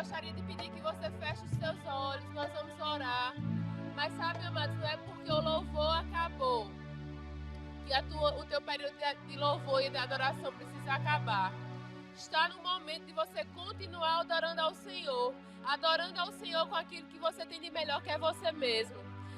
gostaria de pedir que você feche os seus olhos, nós vamos orar. Mas sabe, amados, não é porque o louvor acabou que o teu período de louvor e de adoração precisa acabar. Está no momento de você continuar adorando ao Senhor com aquilo que você tem de melhor, que é você mesmo.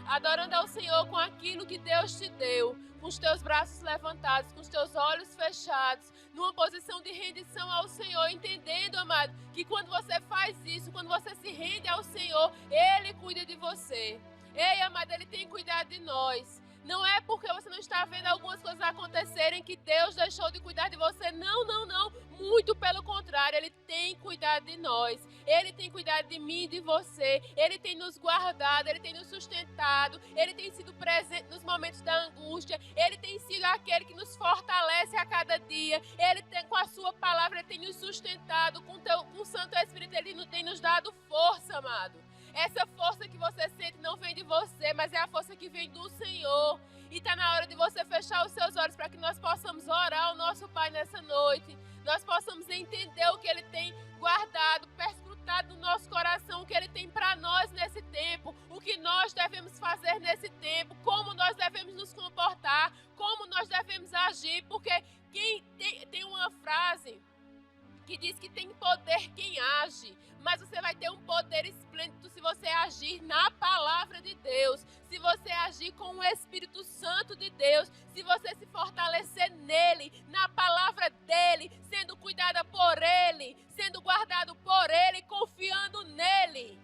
Adorando ao Senhor com aquilo que Deus te deu, com os teus braços levantados, com os teus olhos fechados, numa posição de rendição ao Senhor, entendendo, amado, que quando você faz isso, quando você se rende ao Senhor, Ele cuida de você. Ei, amado, Ele tem cuidado de nós. Não é porque você não está vendo algumas coisas acontecerem que Deus deixou de cuidar de você. Não, não, não. Muito pelo contrário, Ele tem cuidado de nós. Ele tem cuidado de mim e de você. Ele tem nos guardado, Ele tem nos sustentado. Ele tem sido presente nos momentos da angústia. Ele tem sido aquele que nos fortalece a cada dia. Ele tem, com a sua palavra, Ele tem nos sustentado. Com o Santo Espírito, Ele tem nos dado força, amado. Essa força que você sente não vem de você, mas é a força que vem do Senhor. E está na hora de você fechar os seus olhos para que nós possamos orar ao nosso Pai nessa noite. Nós possamos entender o que Ele tem guardado, perscrutado no nosso coração, o que Ele tem para nós nesse tempo, o que nós devemos fazer nesse tempo, como nós devemos nos comportar, como nós devemos agir, porque quem tem uma frase que diz que tem poder quem age, mas você vai ter um poder esplêndido se você agir na palavra de Deus, se você agir com o Espírito Santo de Deus, se você se fortalecer nele, na palavra dele, sendo cuidada por ele, sendo guardado por ele, confiando nele.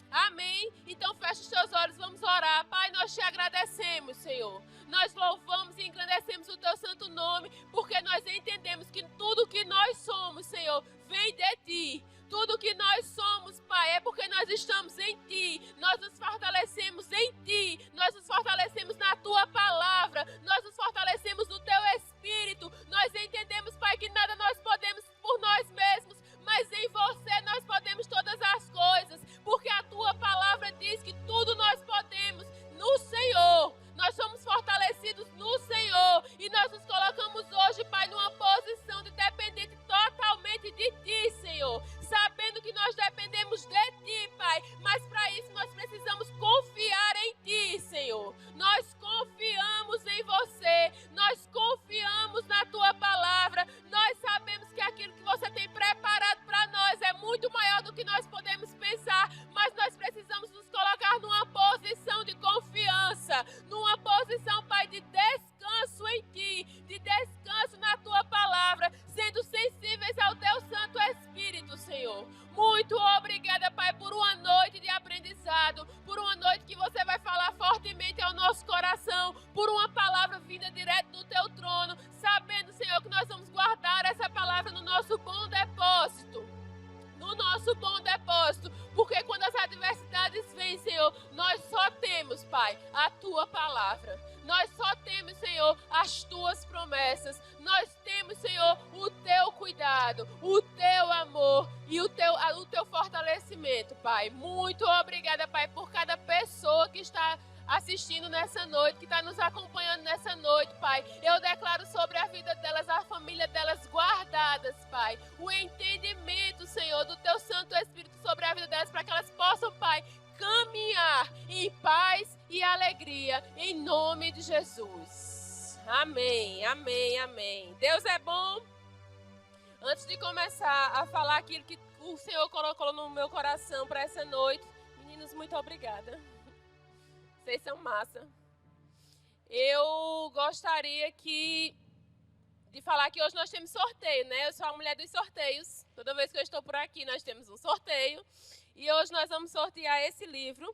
Amém? Então feche os seus olhos, vamos orar. Pai, nós te agradecemos, Senhor. Nós louvamos e engrandecemos o teu santo nome, porque nós entendemos que tudo que nós somos, Senhor, vem de ti. Tudo que nós somos, Pai, é porque nós estamos em ti. Nós nos fortalecemos em ti. Nós nos fortalecemos na tua palavra. Nós nos fortalecemos no teu Espírito. Nós entendemos, Pai, que nada nós podemos por nós mesmos, mas em você nós podemos todas as coisas, porque a tua palavra diz que tudo nós podemos no Senhor. Nós somos fortalecidos no Senhor e nós nos colocamos hoje, Pai, numa posição de dependente totalmente de ti, Senhor, sabendo que nós dependemos de ti, Pai, mas para isso nós precisamos confiar em ti, Senhor. Nós confiamos em você, nós confiamos na tua palavra, nós sabemos que aquilo que você tem preparado para nós é muito maior do que nós podemos pensar, mas nós precisamos nos colocar numa posição de confiança, numa posição, Pai, de descanso em ti, de descanso na tua palavra, sendo sensíveis ao teu Santo Espírito, Senhor. Muito obrigada, Pai, por uma noite de aprendizado, por uma noite que você vai falar fortemente ao nosso coração, por uma palavra vinda direto do teu trono, sabendo, Senhor, que nós vamos guardar essa palavra no nosso bom depósito. No nosso bom depósito, porque quando as adversidades vêm, Senhor, nós só temos, Pai, a tua palavra. Nós só temos, Senhor, as tuas promessas. Nós temos, Senhor, o teu cuidado, o teu amor e o teu fortalecimento, Pai. Muito obrigada, Pai, por cada pessoa que está assistindo nessa noite, que está nos acompanhando nessa noite, Pai. Eu declaro sobre a vida delas, a família delas guardadas, Pai. O entendimento, Senhor, do teu Santo Espírito sobre a vida delas, para que elas possam, Pai, caminhar em paz e alegria, em nome de Jesus. Amém, amém, amém. Deus é bom. Antes de começar a falar aquilo que o Senhor colocou no meu coração para essa noite, meninos, muito obrigada. Vocês são massa. Eu gostaria de falar que hoje nós temos sorteio, né? Eu sou a mulher dos sorteios. Toda vez que eu estou por aqui, nós temos um sorteio. E hoje nós vamos sortear esse livro,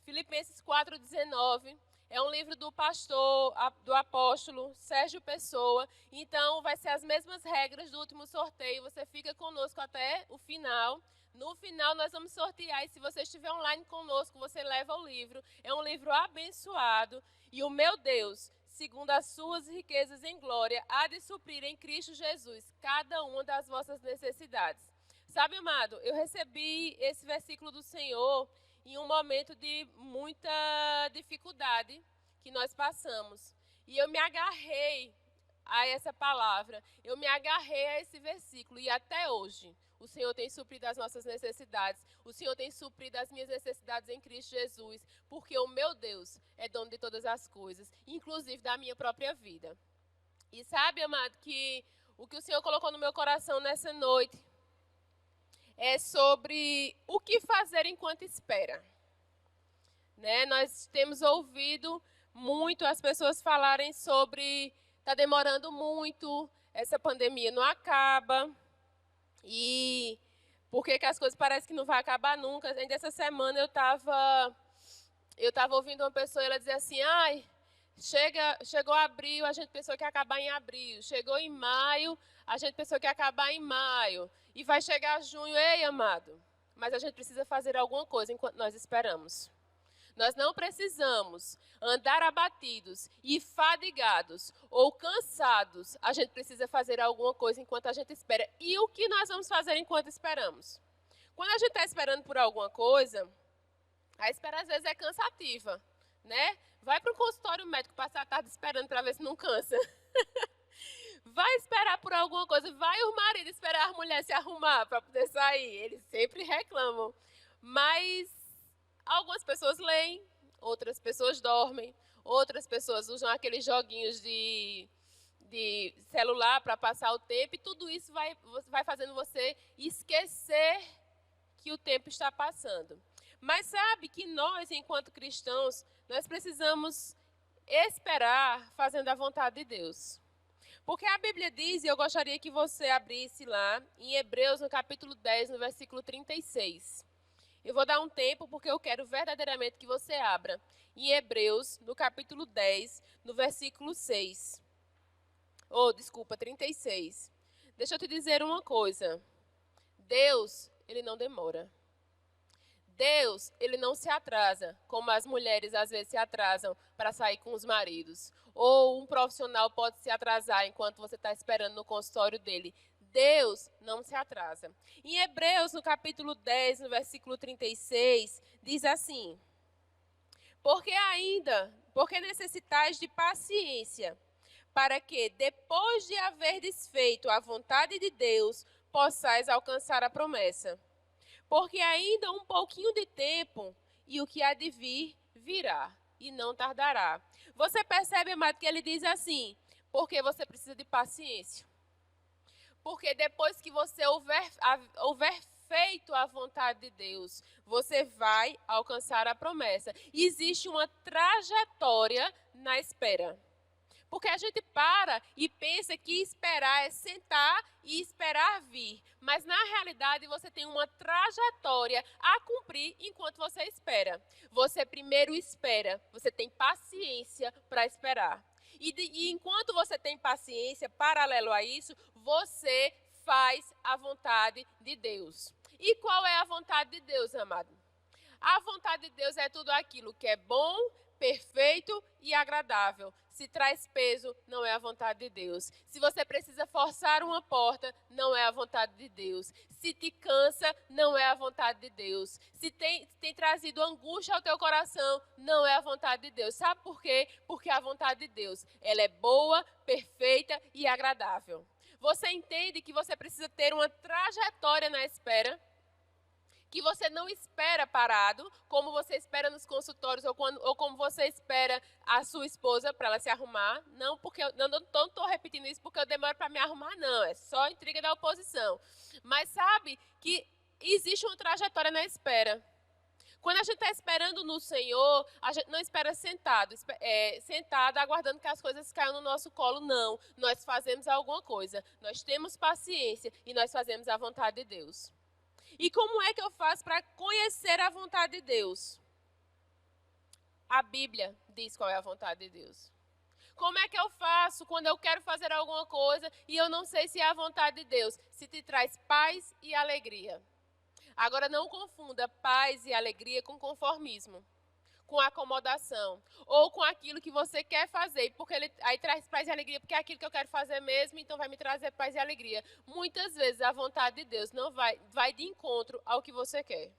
Filipenses 4:19. É um livro do pastor, do apóstolo Sérgio Pessoa. Então, vai ser as mesmas regras do último sorteio. Você fica conosco até o final. No final, nós vamos sortear. E se você estiver online conosco, você leva o livro. É um livro abençoado. E o meu Deus, segundo as suas riquezas em glória, há de suprir em Cristo Jesus cada uma das vossas necessidades. Sabe, amado, eu recebi esse versículo do Senhor em um momento de muita dificuldade que nós passamos. E eu me agarrei a essa palavra, eu me agarrei a esse versículo. E até hoje, O Senhor tem suprido as nossas necessidades. O Senhor tem suprido as minhas necessidades em Cristo Jesus. Porque o meu Deus é dono de todas as coisas, inclusive da minha própria vida. E sabe, amado, que o que o Senhor colocou no meu coração nessa noite é sobre o que fazer enquanto espera. Né? Nós temos ouvido muito as pessoas falarem sobre está demorando muito, essa pandemia não acaba, e por que as coisas parecem que não vai acabar nunca. Ainda essa semana eu estava ouvindo uma pessoa, ela dizia assim, chegou abril, a gente pensou que ia acabar em abril, chegou em maio, a gente pensou que ia acabar em maio, e vai chegar junho, ei, amado, mas a gente precisa fazer alguma coisa enquanto nós esperamos. Nós não precisamos andar abatidos e fadigados ou cansados. A gente precisa fazer alguma coisa enquanto a gente espera. E o que nós vamos fazer enquanto esperamos? Quando a gente está esperando por alguma coisa, a espera às vezes é cansativa, né? Vai para o consultório médico, passar a tarde esperando para ver se não cansa. Vai esperar por alguma coisa, vai o marido esperar a mulher se arrumar para poder sair. Eles sempre reclamam. Mas algumas pessoas leem, outras pessoas dormem, outras pessoas usam aqueles joguinhos de celular para passar o tempo, e tudo isso vai fazendo você esquecer que o tempo está passando. Mas sabe que nós, enquanto cristãos, nós precisamos esperar fazendo a vontade de Deus. Porque a Bíblia diz, e eu gostaria que você abrisse lá, em Hebreus, no capítulo 10, no versículo 36. Eu vou dar um tempo porque eu quero verdadeiramente que você abra. Em Hebreus, no capítulo 10, no versículo 6. 36. Deixa eu te dizer uma coisa. Deus, ele não demora. Deus, ele não se atrasa, como as mulheres às vezes se atrasam para sair com os maridos. Ou um profissional pode se atrasar enquanto você está esperando no consultório dele. Deus não se atrasa. Em Hebreus, no capítulo 10, no versículo 36, diz assim: porque necessitais de paciência, para que, depois de haver desfeito a vontade de Deus, possais alcançar a promessa. Porque ainda um pouquinho de tempo, e o que há de vir, virá, e não tardará. Você percebe, amado, que ele diz assim, porque você precisa de paciência. Porque depois que você houver feito a vontade de Deus, você vai alcançar a promessa. E existe uma trajetória na espera. Porque a gente para e pensa que esperar é sentar e esperar vir. Mas, na realidade, você tem uma trajetória a cumprir enquanto você espera. Você primeiro espera, você tem paciência para esperar. E enquanto você tem paciência, paralelo a isso, você faz a vontade de Deus. E qual é a vontade de Deus, amado? A vontade de Deus é tudo aquilo que é bom, perfeito e agradável. Se traz peso, não é a vontade de Deus. Se você precisa forçar uma porta, não é a vontade de Deus. Se te cansa, não é a vontade de Deus. Se tem trazido angústia ao teu coração, não é a vontade de Deus. Sabe por quê? Porque a vontade de Deus, ela é boa, perfeita e agradável. Você entende que você precisa ter uma trajetória na espera? Que você não espera parado, como você espera nos consultórios, ou como você espera a sua esposa para ela se arrumar. Não, porque eu não estou repetindo isso porque eu demoro para me arrumar, não. É só intriga da oposição. Mas sabe que existe uma trajetória na espera. Quando a gente está esperando no Senhor, a gente não espera sentado aguardando que as coisas caiam no nosso colo, não. Nós fazemos alguma coisa, nós temos paciência e nós fazemos a vontade de Deus. E como é que eu faço para conhecer a vontade de Deus? A Bíblia diz qual é a vontade de Deus. Como é que eu faço quando eu quero fazer alguma coisa e eu não sei se é a vontade de Deus? Se te traz paz e alegria. Agora não confunda paz e alegria com conformismo, com acomodação, ou com aquilo que você quer fazer, porque ele aí traz paz e alegria, porque é aquilo que eu quero fazer mesmo, então vai me trazer paz e alegria. Muitas vezes a vontade de Deus não vai de encontro ao que você quer.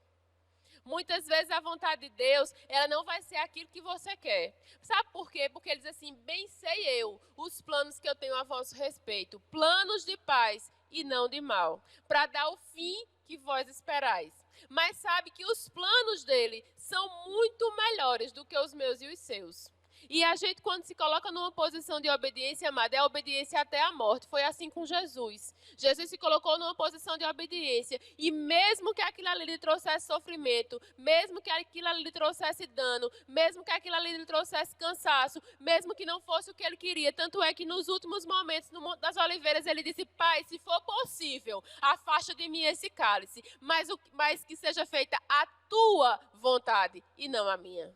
Muitas vezes a vontade de Deus, ela não vai ser aquilo que você quer. Sabe por quê? Porque ele diz assim, bem sei eu os planos que eu tenho a vosso respeito, planos de paz e não de mal, para dar o fim que vós esperais. Mas sabe que os planos dele são muito melhores do que os meus e os seus. E a gente, quando se coloca numa posição de obediência, amada, é a obediência até a morte. Foi assim com Jesus. Jesus se colocou numa posição de obediência. E mesmo que aquilo ali lhe trouxesse sofrimento, mesmo que aquilo ali lhe trouxesse dano, mesmo que aquilo ali lhe trouxesse cansaço, mesmo que não fosse o que ele queria. Tanto é que nos últimos momentos, no Monte das Oliveiras, ele disse: Pai, se for possível, afasta de mim esse cálice, mas que seja feita a tua vontade e não a minha.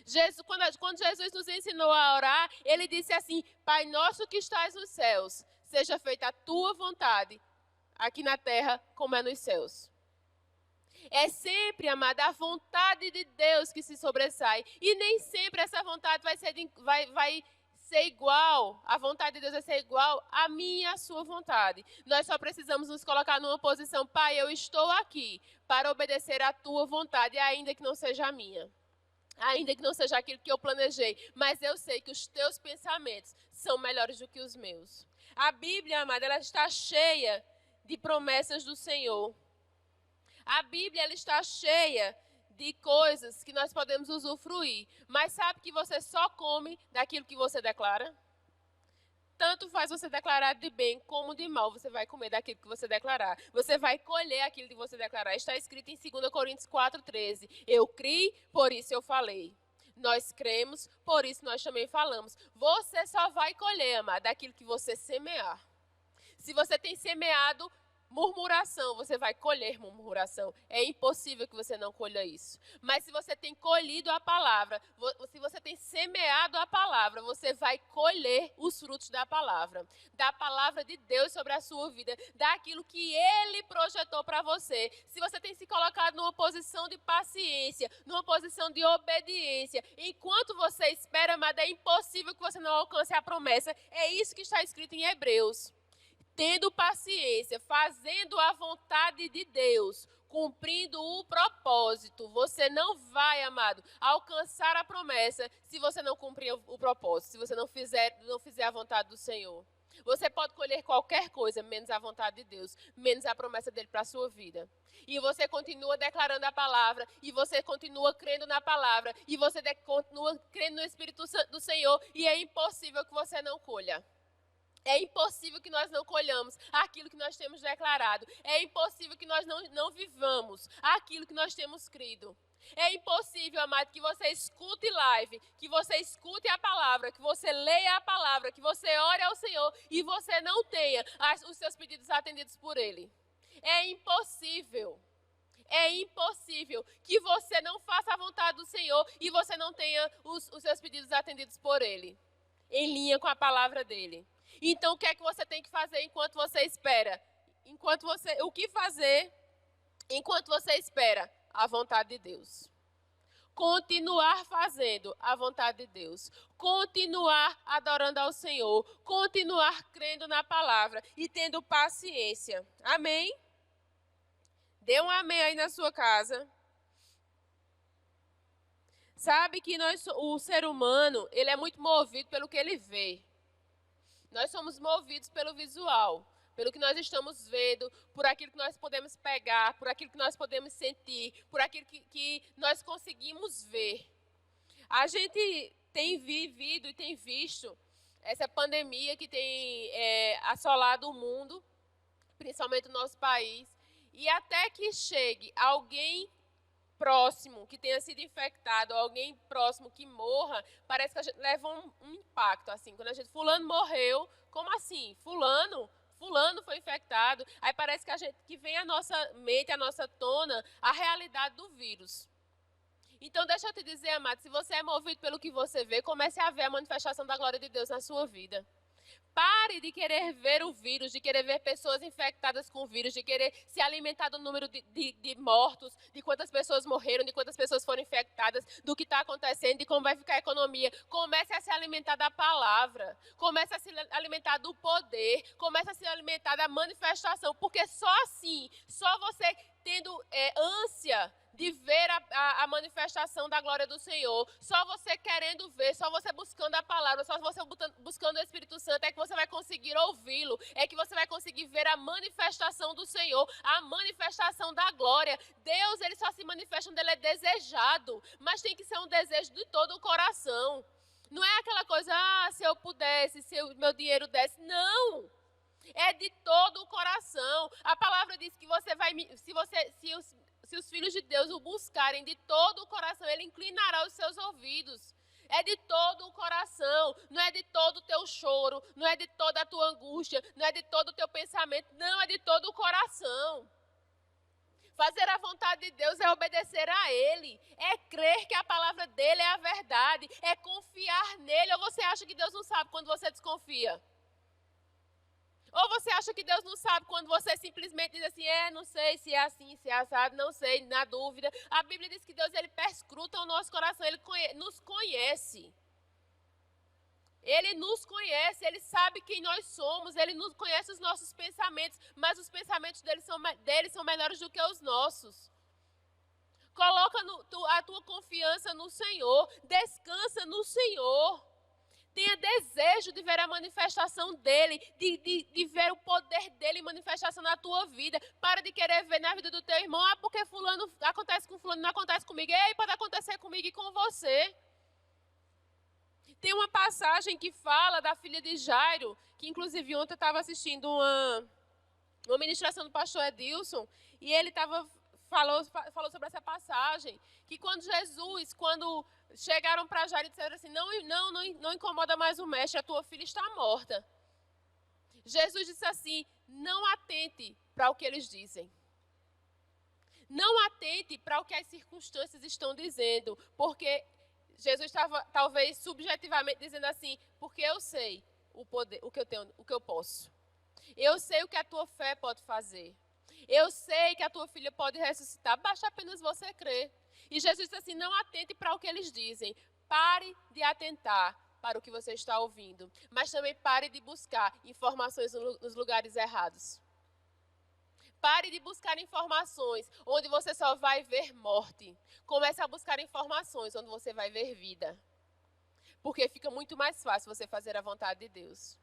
Jesus, quando Jesus nos ensinou a orar, ele disse assim: Pai nosso que estás nos céus, seja feita a tua vontade, aqui na terra como é nos céus. É sempre, amada, a vontade de Deus que se sobressai. E nem sempre essa vontade vai ser igual, a vontade de Deus vai ser igual à minha e à sua vontade. Nós só precisamos nos colocar numa posição: Pai, eu estou aqui para obedecer à tua vontade, ainda que não seja a minha. Ainda que não seja aquilo que eu planejei, mas eu sei que os teus pensamentos são melhores do que os meus. A Bíblia, amada, ela está cheia de promessas do Senhor. A Bíblia, ela está cheia de coisas que nós podemos usufruir. Mas sabe que você só come daquilo que você declara? Tanto faz você declarar de bem como de mal, você vai comer daquilo que você declarar. Você vai colher aquilo que você declarar. Está escrito em 2 Coríntios 4,13. Eu criei, por isso eu falei. Nós cremos, por isso nós também falamos. Você só vai colher, amado, daquilo que você semear. Se você tem semeado murmuração, você vai colher murmuração. É impossível que você não colha isso. Mas se você tem colhido a palavra, se você tem semeado a palavra, você vai colher os frutos da palavra de Deus sobre a sua vida, daquilo que Ele projetou para você. Se você tem se colocado numa posição de paciência, numa posição de obediência, enquanto você espera, amada, é impossível que você não alcance a promessa. É isso que está escrito em Hebreus. Tendo paciência, fazendo a vontade de Deus, cumprindo o propósito. Você não vai, amado, alcançar a promessa se você não cumprir o propósito, se você não fizer a vontade do Senhor. Você pode colher qualquer coisa, menos a vontade de Deus, menos a promessa dele para a sua vida. E você continua declarando a palavra, e você continua crendo na palavra, e você continua crendo no Espírito Santo do Senhor, e é impossível que você não colha. É impossível que nós não colhamos aquilo que nós temos declarado. É impossível que nós não vivamos aquilo que nós temos crido. É impossível, amado, que você escute live, que você escute a palavra, que você leia a palavra, que você ore ao Senhor e você não tenha os seus pedidos atendidos por Ele. É impossível. É impossível que você não faça a vontade do Senhor e você não tenha os seus pedidos atendidos por Ele, em linha com a palavra dEle. Então, o que é que você tem que fazer enquanto você espera? O que fazer enquanto você espera? A vontade de Deus. Continuar fazendo a vontade de Deus. Continuar adorando ao Senhor. Continuar crendo na palavra e tendo paciência. Amém? Dê um amém aí na sua casa. Sabe que o ser humano, ele é muito movido pelo que ele vê. Nós somos movidos pelo visual, pelo que nós estamos vendo, por aquilo que nós podemos pegar, por aquilo que nós podemos sentir, por aquilo que nós conseguimos ver. A gente tem vivido e tem visto essa pandemia que tem assolado o mundo, principalmente o nosso país, e até que chegue alguém próximo que tenha sido infectado, alguém próximo que morra, parece que a gente leva um impacto, assim, quando a gente, fulano morreu, como assim? Fulano foi infectado, aí parece que vem à nossa mente, à nossa tona, a realidade do vírus. Então, deixa eu te dizer, amado, se você é movido pelo que você vê, comece a ver a manifestação da glória de Deus na sua vida. Pare de querer ver o vírus, de querer ver pessoas infectadas com o vírus, de querer se alimentar do número de mortos, de quantas pessoas morreram, de quantas pessoas foram infectadas, do que está acontecendo, de como vai ficar a economia. Comece a se alimentar da palavra, comece a se alimentar do poder, comece a se alimentar da manifestação, porque só assim, só você tendo ânsia de ver a manifestação da glória do Senhor. Só você querendo ver, só você buscando a palavra, só você buscando o Espírito Santo é que você vai conseguir ouvi-lo, é que você vai conseguir ver a manifestação do Senhor, a manifestação da glória. Deus, ele só se manifesta onde ele é desejado, mas tem que ser um desejo de todo o coração. Não é aquela coisa, se eu pudesse, se meu dinheiro desse. Não! É de todo o coração. A palavra diz que você vai, se os filhos de Deus o buscarem de todo o coração, ele inclinará os seus ouvidos. É de todo o coração, não é de todo o teu choro, não é de toda a tua angústia, não é de todo o teu pensamento, não, é de todo o coração. Fazer a vontade de Deus é obedecer a Ele, é crer que a palavra dEle é a verdade, é confiar nele. Ou você acha que Deus não sabe quando você desconfia? Ou você acha que Deus não sabe quando você simplesmente diz assim, não sei se é assim, se é assado, não sei, na dúvida. A Bíblia diz que Deus, ele perscruta o nosso coração, ele nos conhece. Ele nos conhece, ele sabe quem nós somos, ele nos conhece os nossos pensamentos, mas os pensamentos dele são menores do que os nossos. Coloca a tua confiança no Senhor, descansa no Senhor. Tenha desejo de ver a manifestação dele, de ver o poder dele em manifestação na tua vida. Para de querer ver na vida do teu irmão, porque fulano acontece com fulano, não acontece comigo. Ei, pode acontecer comigo e com você. Tem uma passagem que fala da filha de Jairo, que inclusive ontem eu estava assistindo uma ministração do pastor Edilson, e ele falou sobre essa passagem, que quando chegaram para Jairo e disseram assim, não incomoda mais o mestre, a tua filha está morta. Jesus disse assim, não atente para o que eles dizem. Não atente para o que as circunstâncias estão dizendo, porque Jesus estava talvez subjetivamente dizendo assim, porque eu sei o poder, o que eu tenho, o que eu posso. Eu sei o que a tua fé pode fazer. Eu sei que a tua filha pode ressuscitar, basta apenas você crer. E Jesus disse assim, não atente para o que eles dizem. Pare de atentar para o que você está ouvindo. Mas também pare de buscar informações nos lugares errados. Pare de buscar informações onde você só vai ver morte. Comece a buscar informações onde você vai ver vida. Porque fica muito mais fácil você fazer a vontade de Deus.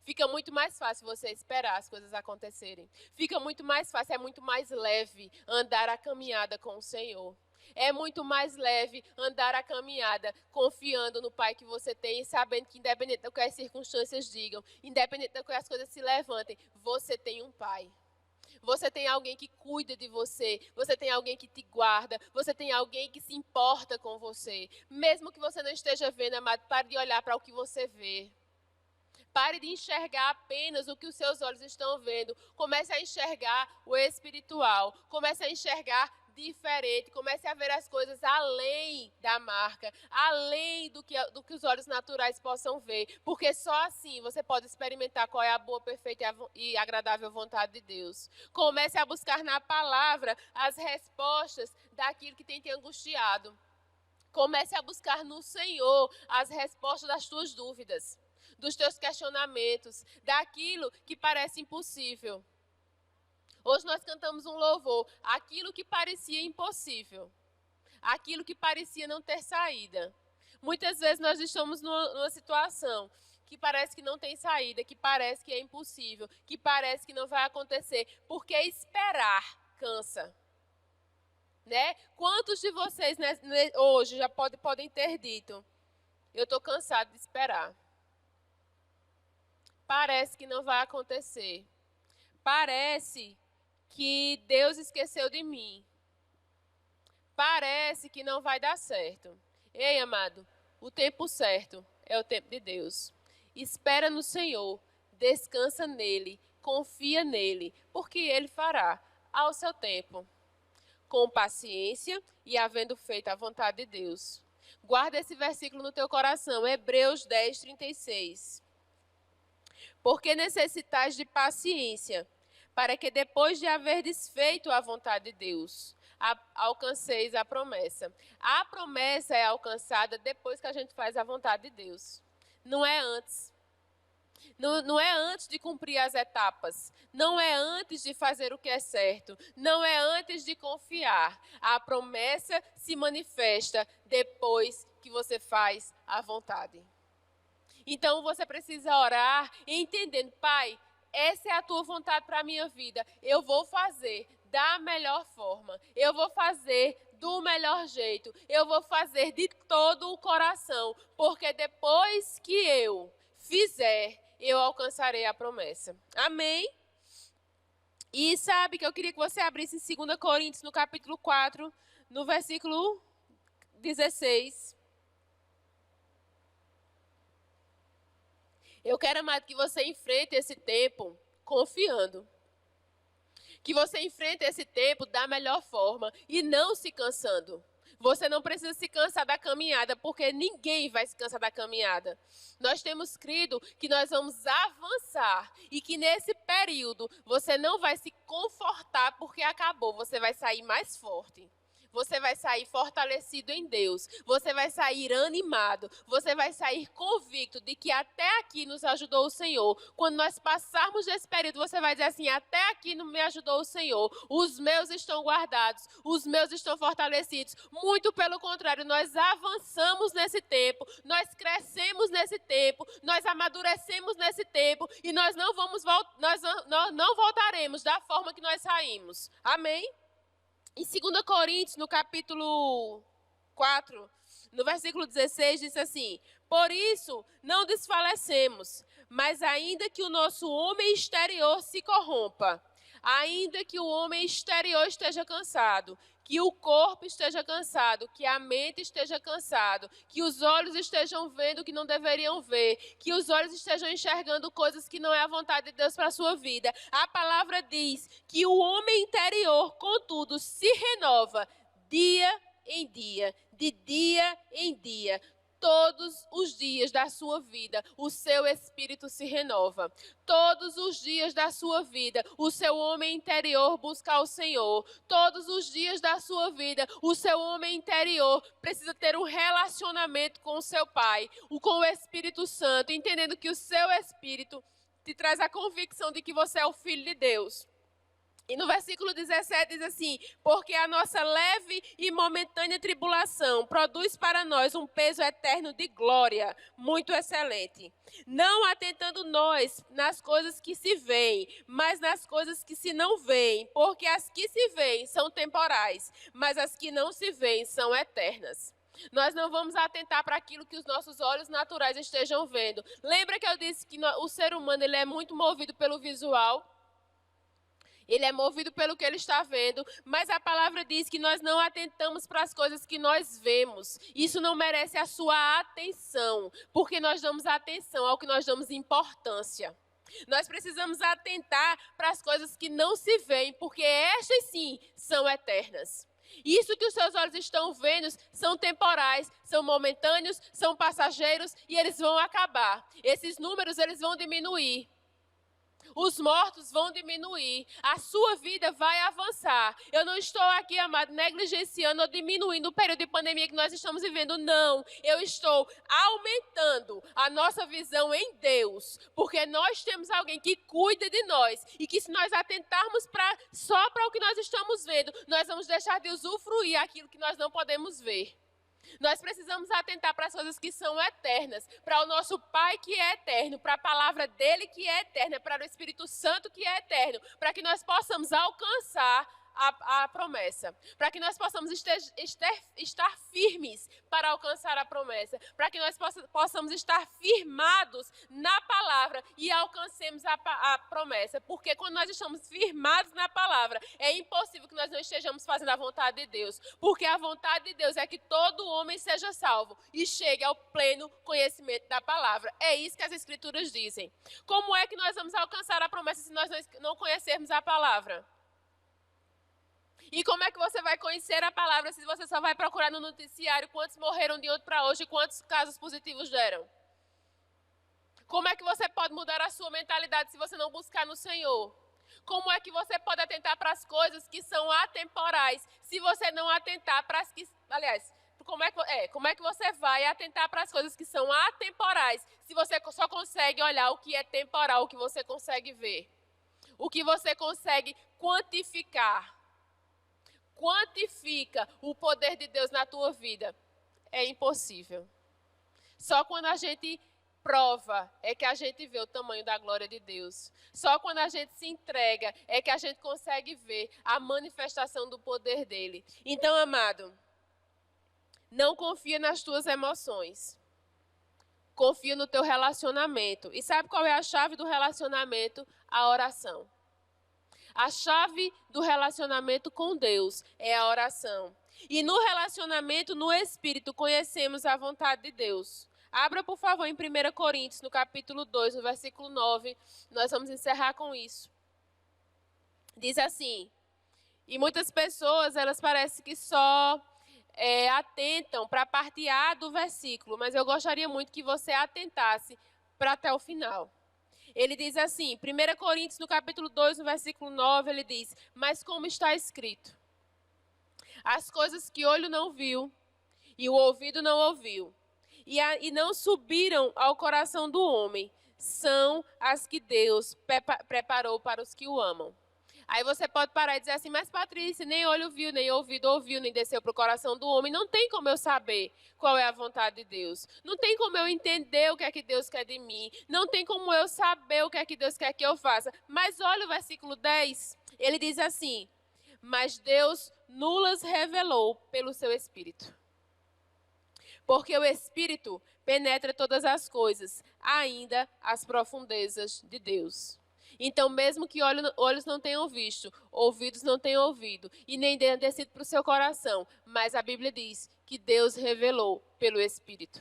Fica muito mais fácil você esperar as coisas acontecerem. Fica muito mais fácil, é muito mais leve andar a caminhada com o Senhor. É muito mais leve andar a caminhada confiando no Pai que você tem e sabendo que independente do que as circunstâncias digam, independente do que as coisas se levantem, você tem um Pai. Você tem alguém que cuida de você, você tem alguém que te guarda, você tem alguém que se importa com você. Mesmo que você não esteja vendo, amado, pare de olhar para o que você vê. Pare de enxergar apenas o que os seus olhos estão vendo. Comece a enxergar o espiritual. Comece a enxergar diferente. Comece a ver as coisas além da marca. Além do que os olhos naturais possam ver. Porque só assim você pode experimentar qual é a boa, perfeita e agradável vontade de Deus. Comece a buscar na palavra as respostas daquilo que tem te angustiado. Comece a buscar no Senhor as respostas das tuas dúvidas, dos teus questionamentos, daquilo que parece impossível. Hoje nós cantamos um louvor, aquilo que parecia impossível, aquilo que parecia não ter saída. Muitas vezes nós estamos numa situação que parece que não tem saída, que parece que é impossível, que parece que não vai acontecer, porque esperar cansa. Né? Quantos de vocês hoje já podem ter dito, eu estou cansado de esperar. Parece que não vai acontecer. Parece que Deus esqueceu de mim. Parece que não vai dar certo. Ei, amado, o tempo certo é o tempo de Deus. Espera no Senhor, descansa nele, confia nele, porque ele fará ao seu tempo, com paciência e havendo feito a vontade de Deus. Guarda esse versículo no teu coração, Hebreus 10, 36. Porque necessitais de paciência, para que depois de haver desfeito a vontade de Deus, alcanceis a promessa. A promessa é alcançada depois que a gente faz a vontade de Deus. Não é antes. Não é antes de cumprir as etapas. Não é antes de fazer o que é certo. Não é antes de confiar. A promessa se manifesta depois que você faz a vontade. Então você precisa orar entendendo, Pai, essa é a tua vontade para a minha vida. Eu vou fazer da melhor forma. Eu vou fazer do melhor jeito. Eu vou fazer de todo o coração. Porque depois que eu fizer, eu alcançarei a promessa. Amém? E sabe que eu queria que você abrisse em 2 Coríntios, no capítulo 4, no versículo 16. Eu quero, amado, que você enfrente esse tempo confiando. Que você enfrente esse tempo da melhor forma e não se cansando. Você não precisa se cansar da caminhada, porque ninguém vai se cansar da caminhada. Nós temos crido que nós vamos avançar e que nesse período você não vai se confortar porque acabou, você vai sair mais forte. Você vai sair fortalecido em Deus. Você vai sair animado. Você vai sair convicto de que até aqui nos ajudou o Senhor. Quando nós passarmos desse período, você vai dizer assim, até aqui não me ajudou o Senhor. Os meus estão guardados. Os meus estão fortalecidos. Muito pelo contrário, nós avançamos nesse tempo. Nós crescemos nesse tempo. Nós amadurecemos nesse tempo. E nós não voltaremos da forma que nós saímos. Amém? Em 2 Coríntios, no capítulo 4, no versículo 16, diz assim: por isso não desfalecemos, mas ainda que o nosso homem exterior se corrompa, ainda que o homem exterior esteja cansado, que o corpo esteja cansado, que a mente esteja cansado, que os olhos estejam vendo o que não deveriam ver, que os olhos estejam enxergando coisas que não é a vontade de Deus para a sua vida. A palavra diz que o homem interior, contudo, se renova dia em dia, de dia em dia. Todos os dias da sua vida, o seu espírito se renova. Todos os dias da sua vida, o seu homem interior busca o Senhor. Todos os dias da sua vida, o seu homem interior precisa ter um relacionamento com o seu Pai, com o Espírito Santo, entendendo que o seu espírito te traz a convicção de que você é o Filho de Deus. E no versículo 17 diz assim: porque a nossa leve e momentânea tribulação produz para nós um peso eterno de glória, muito excelente. Não atentando nós nas coisas que se veem, mas nas coisas que se não veem, porque as que se veem são temporais, mas as que não se veem são eternas. Nós não vamos atentar para aquilo que os nossos olhos naturais estejam vendo. Lembra que eu disse que o ser humano ele é muito movido pelo visual? Ele é movido pelo que ele está vendo, mas a palavra diz que nós não atentamos para as coisas que nós vemos. Isso não merece a sua atenção, porque nós damos atenção ao que nós damos importância. Nós precisamos atentar para as coisas que não se veem, porque estas sim são eternas. Isso que os seus olhos estão vendo são temporais, são momentâneos, são passageiros e eles vão acabar. Esses números eles vão diminuir. Os mortos vão diminuir, a sua vida vai avançar. Eu não estou aqui, amado, negligenciando ou diminuindo o período de pandemia que nós estamos vivendo, não. Eu estou aumentando a nossa visão em Deus, porque nós temos alguém que cuida de nós e que se nós atentarmos só para o que nós estamos vendo, nós vamos deixar de usufruir aquilo que nós não podemos ver. Nós precisamos atentar para as coisas que são eternas, para o nosso Pai que é eterno, para a palavra dele que é eterna, para o Espírito Santo que é eterno, para que nós possamos alcançar a promessa, para que nós possamos estar firmes para alcançar a promessa, para que nós possamos estar firmados na palavra e alcancemos a promessa, porque quando nós estamos firmados na palavra, é impossível que nós não estejamos fazendo a vontade de Deus, porque a vontade de Deus é que todo homem seja salvo e chegue ao pleno conhecimento da palavra. É isso que as Escrituras dizem. Como é que nós vamos alcançar a promessa se nós não conhecermos a palavra? E como é que você vai conhecer a palavra se você só vai procurar no noticiário quantos morreram de ontem para hoje e quantos casos positivos deram? Como é que você pode mudar a sua mentalidade se você não buscar no Senhor? Como é que você pode atentar para as coisas que são atemporais se você não atentar para as que... Aliás, como é que você vai atentar para as coisas que são atemporais, se você só consegue olhar o que é temporal, o que você consegue ver, o que você consegue quantificar? Quantifica o poder de Deus na tua vida. É impossível. Só quando a gente prova é que a gente vê o tamanho da glória de Deus. Só quando a gente se entrega é que a gente consegue ver a manifestação do poder dele. Então, amado, não confia nas tuas emoções. Confia no teu relacionamento. E sabe qual é a chave do relacionamento? A oração. A chave do relacionamento com Deus é a oração. E no relacionamento no Espírito conhecemos a vontade de Deus. Abra, por favor, em 1 Coríntios, no capítulo 2, no versículo 9. Nós vamos encerrar com isso. Diz assim: e muitas pessoas, elas parecem que só atentam para a parte A do versículo, mas eu gostaria muito que você atentasse para até o final. Ele diz assim, 1 Coríntios, no capítulo 2, no versículo 9, ele diz: mas como está escrito, as coisas que o olho não viu e o ouvido não ouviu, e não subiram ao coração do homem, são as que Deus preparou para os que o amam. Aí você pode parar e dizer assim: mas Patrícia, nem olho viu, nem ouvido ouviu, nem desceu para o coração do homem. Não tem como eu saber qual é a vontade de Deus. Não tem como eu entender o que é que Deus quer de mim. Não tem como eu saber o que é que Deus quer que eu faça. Mas olha o versículo 10, ele diz assim: mas Deus nulas revelou pelo seu Espírito. Porque o Espírito penetra todas as coisas, ainda as profundezas de Deus. Então, mesmo que olhos não tenham visto, ouvidos não tenham ouvido, e nem tenha descido para o seu coração, mas a Bíblia diz que Deus revelou pelo Espírito.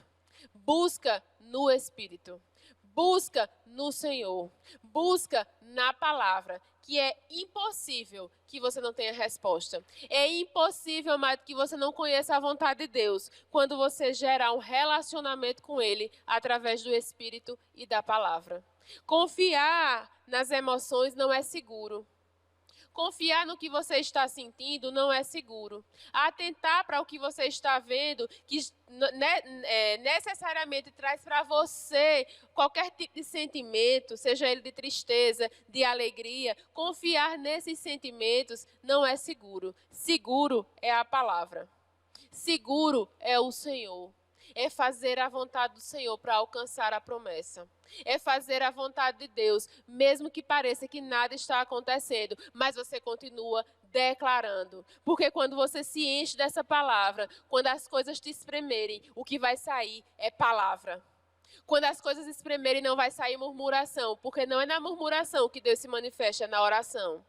Busca no Espírito. Busca no Senhor. Busca na palavra, que é impossível que você não tenha resposta. É impossível, amado, que você não conheça a vontade de Deus quando você gerar um relacionamento com Ele através do Espírito e da palavra. Confiar nas emoções não é seguro. Confiar no que você está sentindo não é seguro. Atentar para o que você está vendo, que necessariamente traz para você qualquer tipo de sentimento, seja ele de tristeza, de alegria, confiar nesses sentimentos não é seguro. Seguro é a palavra. Seguro é o Senhor. É fazer a vontade do Senhor para alcançar a promessa. É fazer a vontade de Deus, mesmo que pareça que nada está acontecendo, mas você continua declarando. Porque quando você se enche dessa palavra, quando as coisas te espremerem, o que vai sair é palavra. Quando as coisas espremerem, não vai sair murmuração, porque não é na murmuração que Deus se manifesta, é na oração.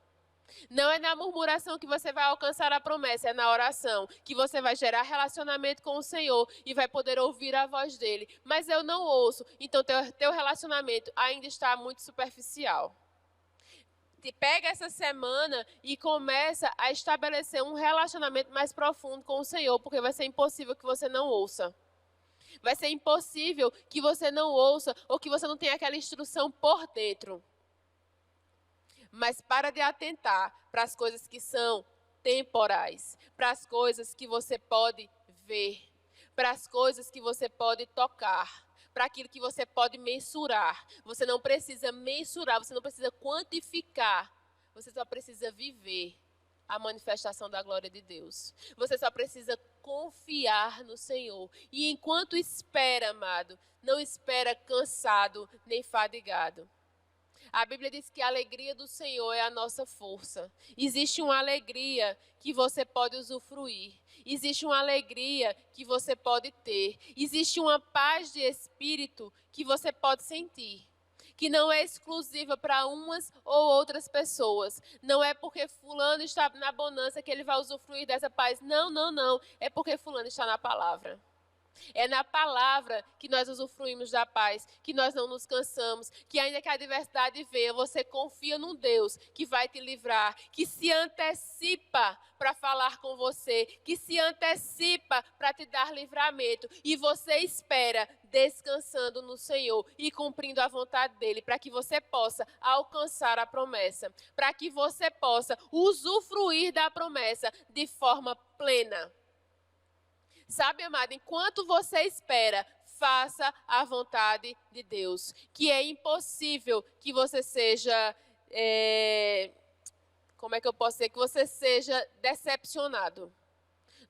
Não é na murmuração que você vai alcançar a promessa, é na oração que você vai gerar relacionamento com o Senhor e vai poder ouvir a voz dele. Mas eu não ouço, então teu relacionamento ainda está muito superficial. Pega essa semana e começa a estabelecer um relacionamento mais profundo com o Senhor, porque vai ser impossível que você não ouça. Vai ser impossível que você não ouça ou que você não tenha aquela instrução por dentro. Mas para de atentar para as coisas que são temporais, para as coisas que você pode ver, para as coisas que você pode tocar, para aquilo que você pode mensurar. Você não precisa mensurar, você não precisa quantificar, você só precisa viver a manifestação da glória de Deus. Você só precisa confiar no Senhor. E enquanto espera, amado, não espera cansado nem fadigado. A Bíblia diz que a alegria do Senhor é a nossa força. Existe uma alegria que você pode usufruir. Existe uma alegria que você pode ter. Existe uma paz de espírito que você pode sentir. Que não é exclusiva para umas ou outras pessoas. Não é porque fulano está na bonança que ele vai usufruir dessa paz. Não, não, não. É porque fulano está na palavra. É na palavra que nós usufruímos da paz, que nós não nos cansamos, que ainda que a adversidade venha, você confia num Deus que vai te livrar, que se antecipa para falar com você, que se antecipa para te dar livramento, e você espera descansando no Senhor e cumprindo a vontade dEle, para que você possa alcançar a promessa, para que você possa usufruir da promessa de forma plena. Sabe, amado, enquanto você espera, faça a vontade de Deus. Que é impossível que você seja, como é que eu posso dizer? Que você seja decepcionado.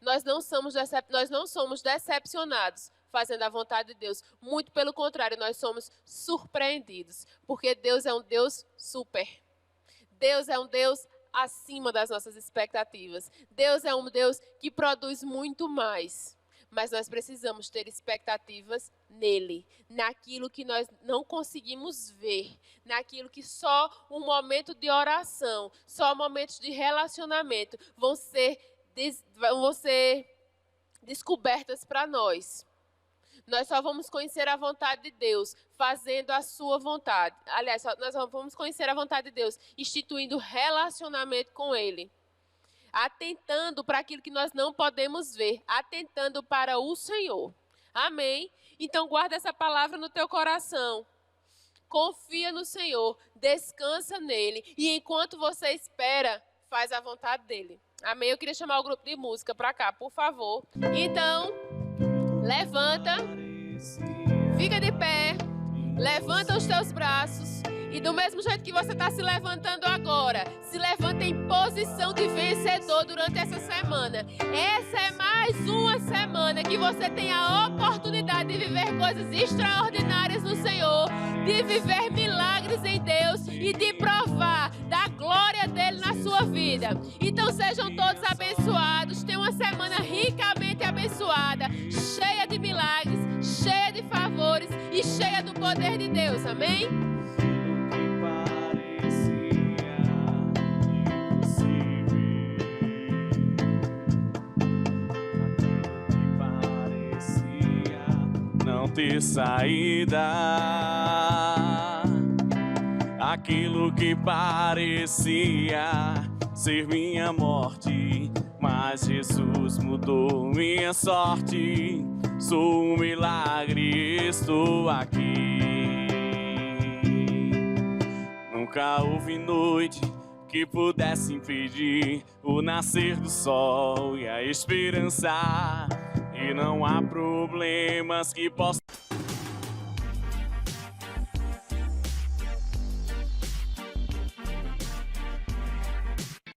Nós não somos decepcionados fazendo a vontade de Deus. Muito pelo contrário, nós somos surpreendidos. Porque Deus é um Deus super. Deus é um Deus acima das nossas expectativas. Deus é um Deus que produz muito mais. Mas nós precisamos ter expectativas nele, naquilo que nós não conseguimos ver, naquilo que só um momento de oração, só momentos de relacionamento vão ser descobertas para nós. Nós só vamos conhecer a vontade de Deus fazendo a sua vontade. Aliás, nós só vamos conhecer a vontade de Deus instituindo relacionamento com Ele. Atentando para aquilo que nós não podemos ver. Atentando para o Senhor. Amém? Então guarda essa palavra no teu coração. Confia no Senhor. Descansa nele. E enquanto você espera, faz a vontade dele. Amém? Eu queria chamar o grupo de música para cá, por favor. Então, levanta. Fica de pé. Levanta os teus braços. E do mesmo jeito que você está se levantando agora, se levanta em posição de vencedor durante essa semana. Essa é mais uma semana que você tem a oportunidade de viver coisas extraordinárias no Senhor, de viver milagres em Deus e de provar da glória dele na sua vida. Então sejam todos abençoados, tenham uma semana ricamente abençoada, cheia de milagres, cheia de favores e cheia do poder de Deus. Amém? Ter saída, aquilo que parecia ser minha morte, mas Jesus mudou minha sorte. Sou um milagre, estou aqui. Nunca houve noite que pudesse impedir o nascer do sol e a esperança. E não há problemas que possam